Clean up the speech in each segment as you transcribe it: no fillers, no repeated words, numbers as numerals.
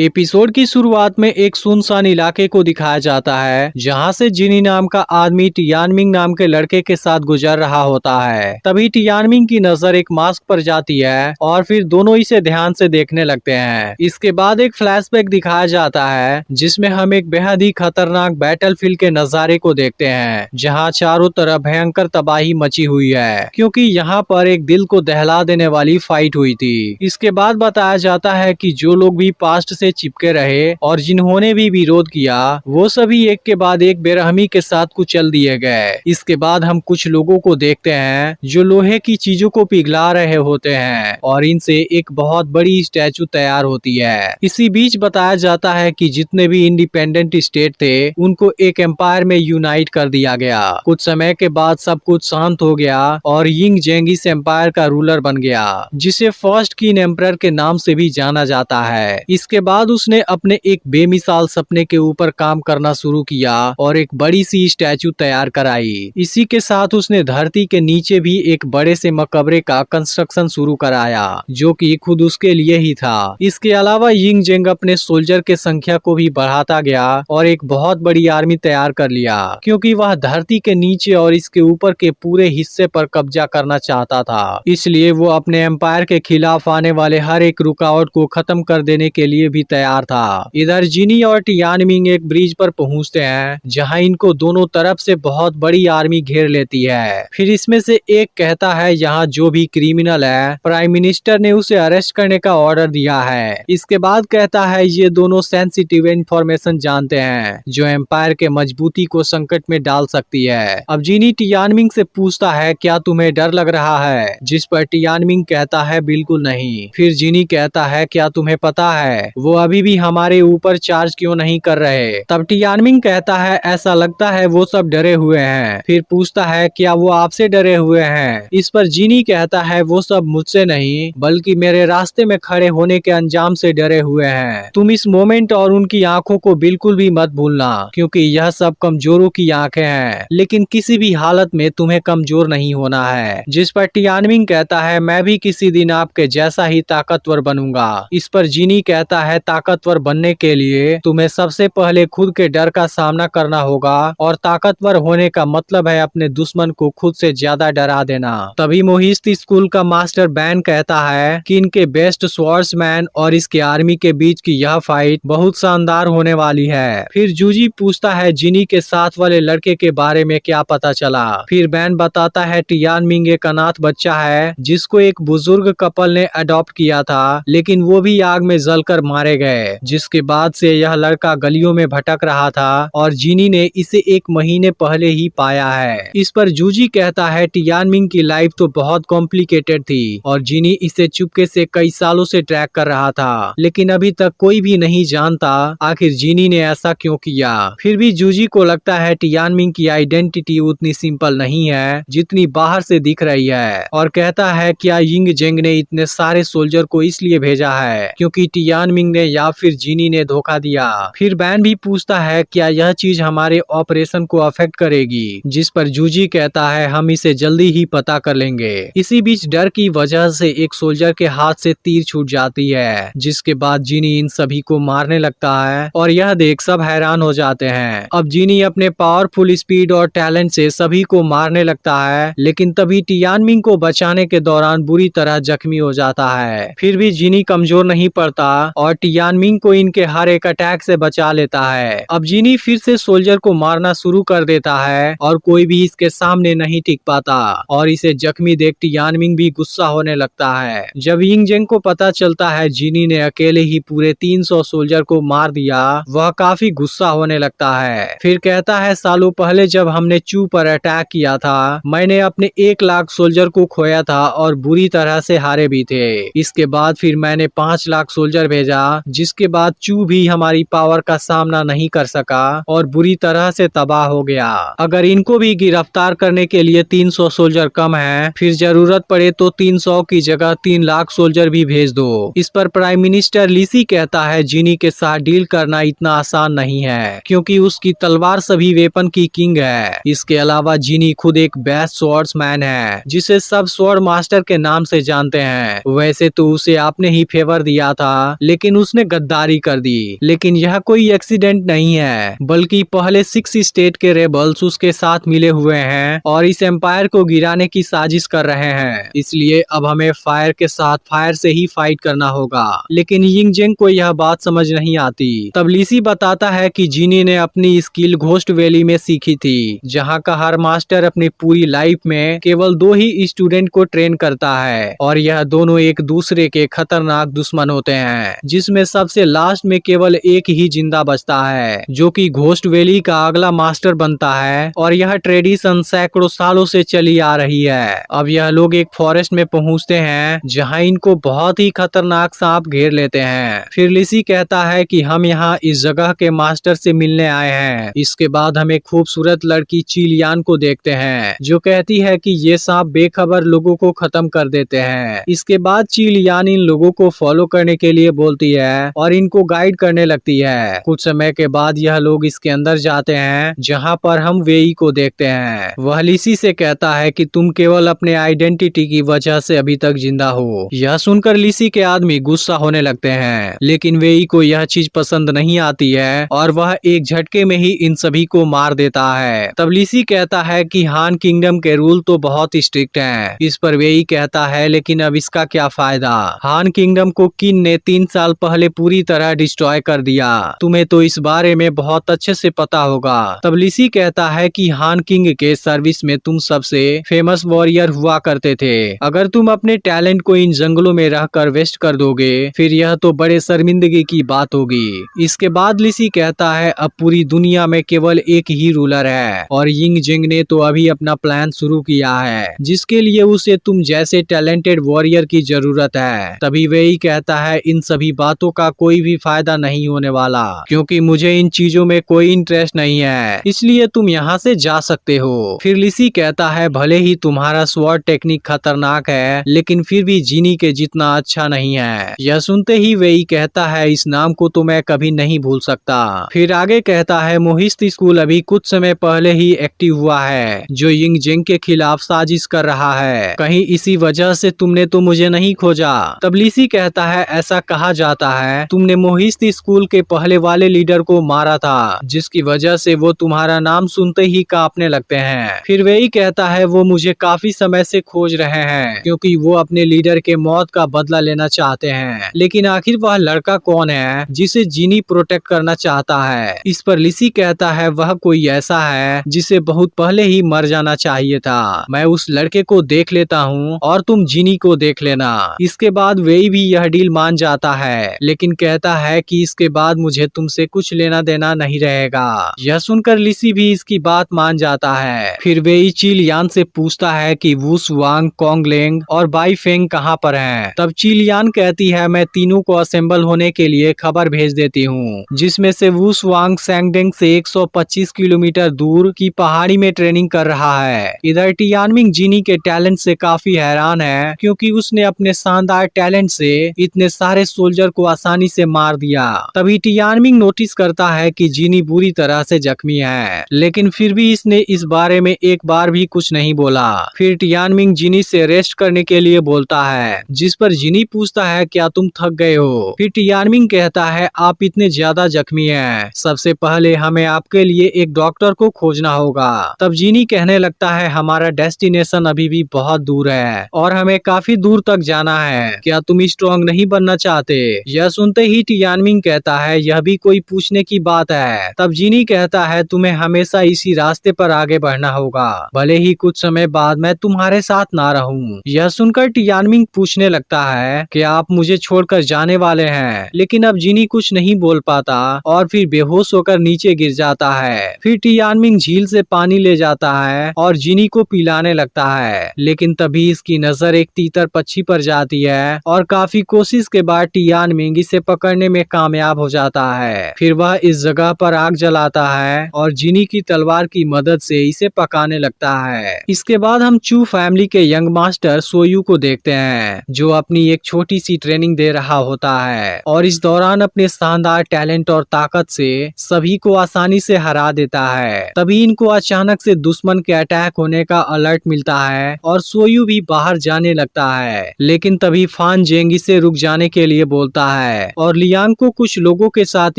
Episode की शुरुआत में एक सुनसान इलाके को दिखाया जाता है जहां से जिनी नाम का आदमी टियानमिंग नाम के लड़के के साथ गुजर रहा होता है। तभी टियानमिंग की नजर एक मास्क पर जाती है और फिर दोनों इसे ध्यान से देखने लगते हैं। इसके बाद एक फ्लैशबैक दिखाया जाता है जिसमें हम एक बेहद ही खतरनाक बैटलफील्ड के नजारे को देखते हैं जहां चारों तरफ भयंकर तबाही मची हुई है क्योंकि यहाँ पर एक दिल को दहला देने वाली फाइट हुई थी। इसके बाद बताया जाता है कि जो लोग भी पास्ट से चिपके रहे और जिन्होंने भी विरोध किया वो सभी एक के बाद एक बेरहमी के साथ कुचल दिए गए। इसके बाद हम कुछ लोगों को देखते हैं जो लोहे की चीजों को पिघला रहे होते हैं और इनसे एक बहुत बड़ी स्टैचू तैयार होती है। इसी बीच बताया जाता है कि जितने भी इंडिपेंडेंट स्टेट थे उनको एक एम्पायर में यूनाइट कर दिया गया। कुछ समय के बाद सब कुछ शांत हो गया और यिंग जेंग इस एम्पायर का रूलर बन गया जिसे फर्स्ट किन एम्परर के नाम से भी जाना जाता है। इसके बाद उसने अपने एक बेमिसाल सपने के ऊपर काम करना शुरू किया और एक बड़ी सी स्टैचू तैयार कराई। इसी के साथ उसने धरती के नीचे भी एक बड़े से मकबरे का कंस्ट्रक्शन शुरू कराया जो कि खुद उसके लिए ही था। इसके अलावा यिंग जेंग अपने सोल्जर के संख्या को भी बढ़ाता गया और एक बहुत बड़ी आर्मी तैयार कर लिया क्योंकि वह धरती के नीचे और इसके ऊपर के पूरे हिस्से पर कब्जा करना चाहता था। इसलिए वो अपने एम्पायर के खिलाफ आने वाले हर एक रुकावट को खत्म कर देने के लिए भी तैयार था। इधर जिनी और टियानमिंग एक ब्रिज पर पहुंचते हैं जहां इनको दोनों तरफ से बहुत बड़ी आर्मी घेर लेती है। फिर इसमें से एक कहता है यहाँ जो भी क्रिमिनल है प्राइम मिनिस्टर ने उसे अरेस्ट करने का ऑर्डर दिया है। इसके बाद कहता है ये दोनों सेंसिटिव इंफॉर्मेशन जानते हैं जो एम्पायर के मजबूती को संकट में डाल सकती है। अब जिनी टियानमिंग से पूछता है क्या तुम्हें डर लग रहा है, जिस पर टियानमिंग कहता है बिल्कुल नहीं। फिर जिनी कहता है क्या तुम्हें पता है वो अभी भी हमारे ऊपर चार्ज क्यों नहीं कर रहे। तब टियानमिंग कहता है ऐसा लगता है वो सब डरे हुए हैं। फिर पूछता है क्या वो आपसे डरे हुए हैं। इस पर जिनी कहता है वो सब मुझसे नहीं बल्कि मेरे रास्ते में खड़े होने के अंजाम से डरे हुए हैं। तुम इस मोमेंट और उनकी आंखों को बिल्कुल भी मत भूलना क्योंकि यह सब कमजोरों की आंखें हैं लेकिन किसी भी हालत में तुम्हें कमजोर नहीं होना है। जिस पर टियानमिंग कहता है मैं भी किसी दिन आपके जैसा ही ताकतवर बनूंगा। इस पर जिनी कहता है ताकतवर बनने के लिए तुम्हें सबसे पहले खुद के डर का सामना करना होगा और ताकतवर होने का मतलब है अपने दुश्मन को खुद से ज्यादा डरा देना। तभी मोहिस्त स्कूल का मास्टर बैन कहता है कि इनके बेस्ट स्वॉर्ड्समैन और इसके आर्मी के बीच की यह फाइट बहुत शानदार होने वाली है। फिर जूजी पूछता है जिनी के साथ वाले लड़के के बारे में क्या पता चला। फिर बैन बताता है टियानमिंग एक अनाथ बच्चा है जिसको एक बुजुर्ग कपल ने अडॉप्ट किया था लेकिन वो भी आग में जलकर मारे गए, जिसके बाद से यह लड़का गलियों में भटक रहा था और जिनी ने इसे एक महीने पहले ही पाया है। इस पर जूजी कहता है टियानमिंग की लाइफ तो बहुत कॉम्प्लिकेटेड थी और जिनी इसे चुपके से कई सालों से ट्रैक कर रहा था लेकिन अभी तक कोई भी नहीं जानता आखिर जिनी ने ऐसा क्यों किया। फिर भी जूजी को लगता है टियानमिंग की आइडेंटिटी उतनी सिंपल नहीं है जितनी बाहर से दिख रही है और कहता है क्या यिंग जेंग ने इतने सारे सोल्जर को इसलिए भेजा है क्योंकि टियानमिंग ने या फिर जिनी ने धोखा दिया। फिर बैन भी पूछता है क्या यह चीज हमारे ऑपरेशन को अफेक्ट करेगी, जिस पर जूजी कहता है हम इसे जल्दी ही पता कर लेंगे। इसी बीच डर की वजह से एक सोल्जर के हाथ से तीर छूट जाती है जिसके बाद जिनी इन सभी को मारने लगता है और यह देख सब हैरान हो जाते हैं। अब जिनी अपने पावरफुल स्पीड और टैलेंट से सभी को मारने लगता है लेकिन तभी टियानमिंग को बचाने के दौरान बुरी तरह जख्मी हो जाता है। फिर भी जिनी कमजोर नहीं पड़ता और टियानमिंग को इनके हर एक अटैक से बचा लेता है। अब जिनी फिर से सोल्जर को मारना शुरू कर देता है और कोई भी इसके सामने नहीं टिक पाता और इसे जख्मी देख टियानमिंग भी गुस्सा होने लगता है। जब यिंग जेंग को पता चलता है जिनी ने अकेले ही पूरे 300 सोल्जर को मार दिया वह काफी गुस्सा होने लगता है। फिर कहता है सालों पहले जब हमने चू पर अटैक किया था मैंने अपने 1 लाख सोल्जर को खोया था और बुरी तरह से हारे भी थे। इसके बाद फिर मैंने 5 लाख सोल्जर भेजा जिसके बाद चू भी हमारी पावर का सामना नहीं कर सका और बुरी तरह से तबाह हो गया। अगर इनको भी गिरफ्तार करने के लिए 300 सोल्जर कम है फिर जरूरत पड़े तो 300 की जगह 3 लाख सोल्जर भी भेज दो। इस पर प्राइम मिनिस्टर लीसी कहता है जिनी के साथ डील करना इतना आसान नहीं है क्योंकि उसकी तलवार सभी वेपन की किंग है। इसके अलावा जिनी खुद एक बेस्ट स्वॉर्ड्समैन है जिसे सब स्वॉर्ड मास्टर के नाम से जानते हैं। वैसे तो उसे आपने ही फेवर दिया था लेकिन उसने गद्दारी कर दी। लेकिन यह कोई एक्सीडेंट नहीं है, बल्कि पहले 6 स्टेट के रेबल्स उसके साथ मिले हुए हैं और इस एम्पायर को गिराने की साजिश कर रहे हैं। इसलिए अब हमें फायर के साथ फायर से ही फाइट करना होगा। लेकिन यिंगजेंग को यह बात समझ नहीं आती। तब लीसी बताता है कि जिनी ने अपनी स्किल घोस्ट वैली में सीखी थी, जहाँ का हर मास्टर अपनी पूरी लाइफ में केवल 2 ही स्टूडेंट को ट्रेन करता है और यह दोनों एक दूसरे के खतरनाक दुश्मन होते हैं, जिसमें सबसे लास्ट में केवल एक ही जिंदा बचता है, जो कि घोस्ट वैली का अगला मास्टर बनता है। और यह ट्रेडिशन सैकड़ों सालों से चली आ रही है। अब यह लोग एक फॉरेस्ट में पहुंचते हैं, जहां इनको बहुत ही खतरनाक सांप घेर लेते हैं। फिर लीसी कहता है कि हम यहाँ इस जगह के मास्टर से मिलने आए हैं। इसके बाद हम एक खूबसूरत लड़की चिलियान को देखते हैं, जो कहती है कि ये सांप बेखबर लोगों को खत्म कर देते हैं। इसके बाद चिलियान इन लोगों को फॉलो करने के लिए बोलती है और इनको गाइड करने लगती है। कुछ समय के बाद यह लोग इसके अंदर जाते हैं, जहाँ पर हम वेई को देखते हैं। वह लीसी से कहता है कि तुम केवल अपने आइडेंटिटी की वजह से अभी तक जिंदा हो। यह सुनकर लीसी के आदमी गुस्सा होने लगते हैं, लेकिन वेई को यह चीज पसंद नहीं आती है और वह एक झटके में ही इन सभी को मार देता है। तब लीसी कहता है कि हान किंगडम के रूल तो बहुत स्ट्रिक्ट हैं। इस पर वेई कहता है लेकिन अब इसका क्या फायदा, हान किंगडम को किन ने 3 साल पहले पूरी तरह डिस्ट्रॉय कर दिया। तुम्हें तो इस बारे में बहुत अच्छे से पता होगा। तब लीसी कहता है कि हान किंग के सर्विस में तुम सबसे फेमस वॉरियर हुआ करते थे। अगर तुम अपने टैलेंट को इन जंगलों में रहकर वेस्ट कर दोगे, फिर यह तो बड़े शर्मिंदगी की बात होगी। इसके बाद लीसी कहता है अब पूरी दुनिया में केवल एक ही रूलर है और यिंगजेंग ने तो अभी अपना प्लान शुरू किया है, जिसके लिए उसे तुम जैसे टैलेंटेड वॉरियर की जरूरत है। तभी वेई कहता है इन सभी बातों का कोई भी फायदा नहीं होने वाला, क्योंकि मुझे इन चीजों में कोई इंटरेस्ट नहीं है, इसलिए तुम यहाँ से जा सकते हो। फिर लीसी कहता है भले ही तुम्हारा स्वॉर्ड टेक्निक खतरनाक है, लेकिन फिर भी जिनी के जितना अच्छा नहीं है। यह सुनते ही वेई कहता है इस नाम को तो मैं कभी नहीं भूल सकता। फिर आगे कहता है मोहिस्त स्कूल अभी कुछ समय पहले ही एक्टिव हुआ है, जो यिंगजेंग के खिलाफ साजिश कर रहा है। कहीं इसी वजह से तुमने तो मुझे नहीं खोजा। तब लीसी कहता है ऐसा कहा जाता है तुमने मोहिस्त स्कूल के पहले वाले लीडर को मारा था, जिसकी वजह से वो तुम्हारा नाम सुनते ही कांपने लगते हैं। फिर वही कहता है वो मुझे काफी समय से खोज रहे हैं, क्योंकि वो अपने लीडर के मौत का बदला लेना चाहते हैं। लेकिन आखिर वह लड़का कौन है जिसे जिनी प्रोटेक्ट करना चाहता है? इस पर लीसी कहता है वह कोई ऐसा है जिसे बहुत पहले ही मर जाना चाहिए था। मैं उस लड़के को देख लेता हूँ और तुम जिनी को देख लेना। इसके बाद वेई भी यह डील मान जाता है, लेकिन कहता है कि इसके बाद मुझे तुमसे कुछ लेना देना नहीं रहेगा। यह सुनकर लीसी भी इसकी बात मान जाता है। फिर वेई चिलियान से पूछता है कि वुस वांग, कोंगलेंग और बाई फेंग कहाँ पर हैं? तब चिलियान कहती है मैं तीनों को असेंबल होने के लिए खबर भेज देती हूँ, जिसमें से वुस वांग सैंगडेंग से 125 किलोमीटर दूर की पहाड़ी में ट्रेनिंग कर रहा है। इधर टियानमिंग जिनी के टैलेंट से काफी हैरान है, क्योंकि उसने अपने शानदार टैलेंट से इतने सारे सोल्जर को आसानी से मार दिया। तभी टियानमिंग नोटिस करता है कि जिनी बुरी तरह से जख्मी है, लेकिन फिर भी इसने इस बारे में एक बार भी कुछ नहीं बोला। फिर टियानमिंग जिनी से रेस्ट करने के लिए बोलता है, जिस पर जिनी पूछता है क्या तुम थक गए हो? फिर टियानमिंग कहता है आप इतने ज्यादा जख्मी हैं, सबसे पहले हमें आपके लिए एक डॉक्टर को खोजना होगा। तब जिनी कहने लगता है हमारा डेस्टिनेशन अभी भी बहुत दूर है और हमें काफी दूर तक जाना है, क्या तुम स्ट्रॉन्ग नहीं बनना चाहते? यह सुनते ही टियानमिंग कहता है यह भी कोई पूछने की बात है। तब जिनी कहता है तुम्हें हमेशा इसी रास्ते पर आगे बढ़ना होगा, भले ही कुछ समय बाद मैं तुम्हारे साथ ना रहूं। यह सुनकर टियानमिंग पूछने लगता है कि आप मुझे छोड़कर जाने वाले हैं, लेकिन अब जिनी कुछ नहीं बोल पाता और फिर बेहोश होकर नीचे गिर जाता है। फिर टियानमिंग झील से पानी ले जाता है और जिनी को पिलाने लगता है, लेकिन तभी इसकी नजर एक तीतर पक्षी पर जाती है और काफी कोशिश के बाद टियानमिंग इसे पकड़ने में कामयाब हो जाता है। फिर वह इस जगह पर आग जलाता है और जिनी की तलवार की मदद से इसे पकाने लगता है। इसके बाद हम चू फैमिली के यंग मास्टर सोयू को देखते हैं, जो अपनी एक छोटी सी ट्रेनिंग दे रहा होता है और इस दौरान अपने शानदार टैलेंट और ताकत से सभी को आसानी से हरा देता है। तभी इनको अचानक से दुश्मन के अटैक होने का अलर्ट मिलता है और सोयू भी बाहर जाने लगता है, लेकिन तभी फान जेंग इसे रुक जाने के लिए बोलता है और लियांग को कुछ लोगों के साथ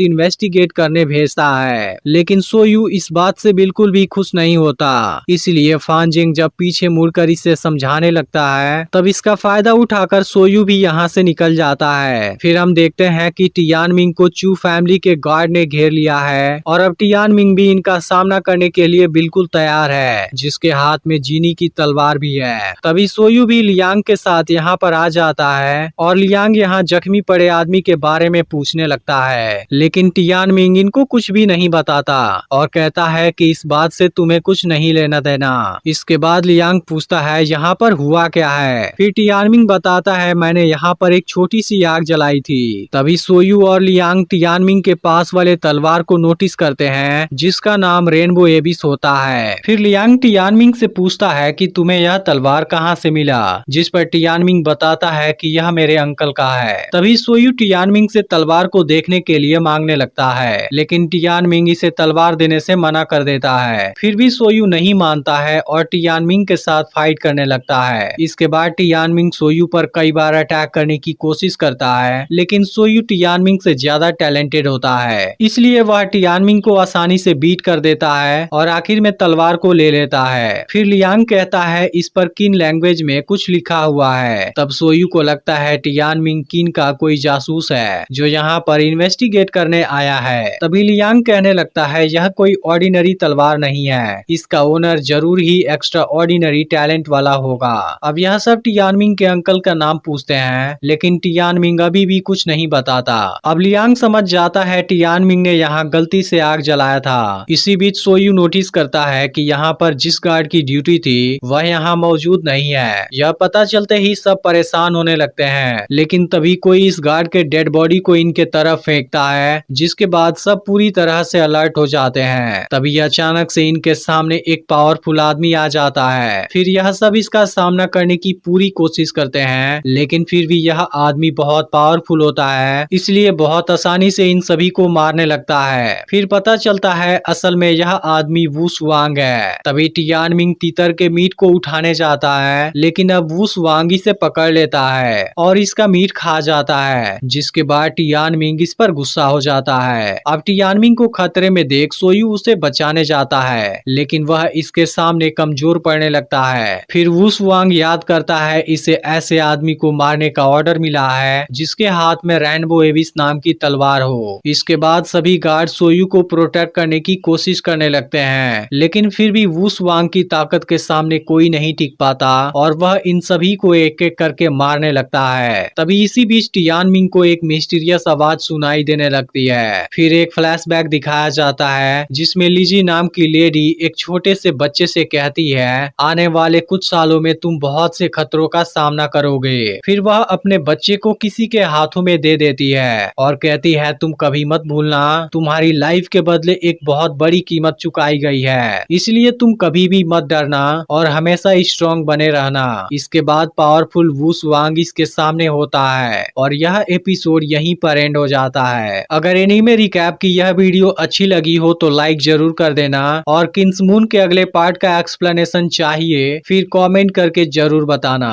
इन्वेस्टिगेट करने भेजता है, लेकिन सोयू इस बात से बिल्कुल भी खुश नहीं होता। इसलिए फानजिंग जब पीछे मुड़कर इसे समझाने लगता है, तब इसका फायदा उठाकर सोयू भी यहाँ से निकल जाता है। फिर हम देखते हैं कि टियानमिंग को चू फैमिली के गार्ड ने घेर लिया है और अब टियानमिंग भी इनका सामना करने के लिए बिल्कुल तैयार है, जिसके हाथ में जीनी की तलवार भी है। तभी सोयू भी लियांग के साथ यहाँ पर आ जाता है और लियांग यहाँ जख्मी पड़े आदमी के बारे में पूछने लगता है, लेकिन टियानमिंग इनको कुछ भी नहीं बताता और कहता है कि इस बात से तुम्हें कुछ नहीं लेना देना। इसके बाद लियांग पूछता है यहाँ पर हुआ क्या है। फिर टियानमिंग बताता है मैंने यहाँ पर एक छोटी सी आग जलाई थी। तभी सोयू और लियांग टियानमिंग के पास वाले तलवार को नोटिस करते हैं, जिसका नाम रेनबो एबिस होता है। फिर लियांग टियानमिंग से पूछता है कि तुम्हें यह तलवार कहाँ से मिला, जिस पर टियानमिंग बताता है कि यह मेरे अंकल का है। तभी सोयू टियानमिंग से तलवार को देखने के लिए मांगने लगता है, लेकिन टियानमिंग इसे तलवार देने से मना कर देता है। फिर भी सोयू नहीं मानता है और टियानमिंग के साथ फाइट करने लगता है। इसके बाद टियानमिंग सोयू पर कई बार अटैक करने की कोशिश करता है, लेकिन सोयू टियानमिंग से ज्यादा टैलेंटेड होता है, इसलिए वह टियानमिंग को आसानी से बीट कर देता है और आखिर में तलवार को ले लेता है। फिर लियांग कहता है इस पर किन लैंग्वेज में कुछ लिखा हुआ है। तब सोयू को लगता है टियानमिंग किन का कोई जासूस है जो यहाँ पर इन्वेस्टिगेट करने आया है। तभी लियांग कहने लगता है यह कोई ऑर्डिनरी तलवार नहीं है, इसका ओनर जरूर ही एक्स्ट्रा ऑर्डिनरी टैलेंट वाला होगा। अब यह सब टियानमिंग के अंकल का नाम पूछते हैं, लेकिन टियानमिंग अभी भी कुछ नहीं बताता। अब लियांग समझ जाता है टियानमिंग ने यहाँ गलती से आग जलाया था। इसी बीच सोयू नोटिस करता है कि यहाँ पर जिस गार्ड की ड्यूटी थी वह यहाँ मौजूद नहीं है। यह पता चलते ही सब परेशान होने लगते हैं, लेकिन तभी कोई इस गार्ड के डेड बॉडी को इनके तरफ फेंकता है, जिसके बाद सब पूरी तरह से अलर्ट हो जाते हैं। तभी अचानक से इनके सामने एक पावरफुल आदमी आ जाता है। फिर यह सब इसका सामना करने की पूरी कोशिश करते हैं, लेकिन फिर भी यह आदमी बहुत पावरफुल होता है, इसलिए बहुत आसानी से इन सभी को मारने लगता है। फिर पता चलता है असल में यह आदमी वुस वांग है। तभी टियानमिंग तीतर के मीट को उठाने जाता है, लेकिन अब वुस वांग इसे पकड़ लेता है और इसका मीट खा जाता है, जिसके बाद टियानमिंग इस पर गुस्सा हो जाता है। अब टियानमिंग को खतरे में देख सोयू उसे बचाने जाता है, लेकिन वह इसके सामने कमजोर पड़ने लगता है। फिर वुस वांग याद करता है इसे ऐसे आदमी को मारने का ऑर्डर मिला है जिसके हाथ में रेनबो एबिस नाम की तलवार हो। इसके बाद सभी गार्ड सोयू को प्रोटेक्ट करने की कोशिश करने लगते हैं, लेकिन फिर भी वुस वांग की ताकत के सामने कोई नहीं टिक पाता और वह इन सभी को एक एक करके मारने लगता है। तभी इसी बीच टियानमिंग को एक मिस्टीरियस आवाज सुनाई देने लगती है। फिर एक फ्लैशबैक दिखाया जाता है जिसमें लीजी नाम की लेडी एक छोटे से बच्चे से कहती है आने वाले कुछ सालों में तुम बहुत से खतरों का सामना करोगे। फिर वह अपने बच्चे को किसी के हाथों में दे देती है और कहती है तुम कभी मत भूलना तुम्हारी लाइफ के बदले एक बहुत बड़ी कीमत चुकाई गई है, इसलिए तुम कभी भी मत डरना और हमेशा स्ट्रॉन्ग बने रहना। इसके बाद पावरफुल वुस वांग इसके सामने होता है और यह एपिसोड यहीं पर एंड हो जाता है। अगर एनीमे रिकैप की यह वीडियो अच्छी लगी हो तो लाइक जरूर कर देना और किंग्समून के अगले पार्ट का एक्सप्लेनेशन चाहिए फिर कमेंट करके जरूर बताना।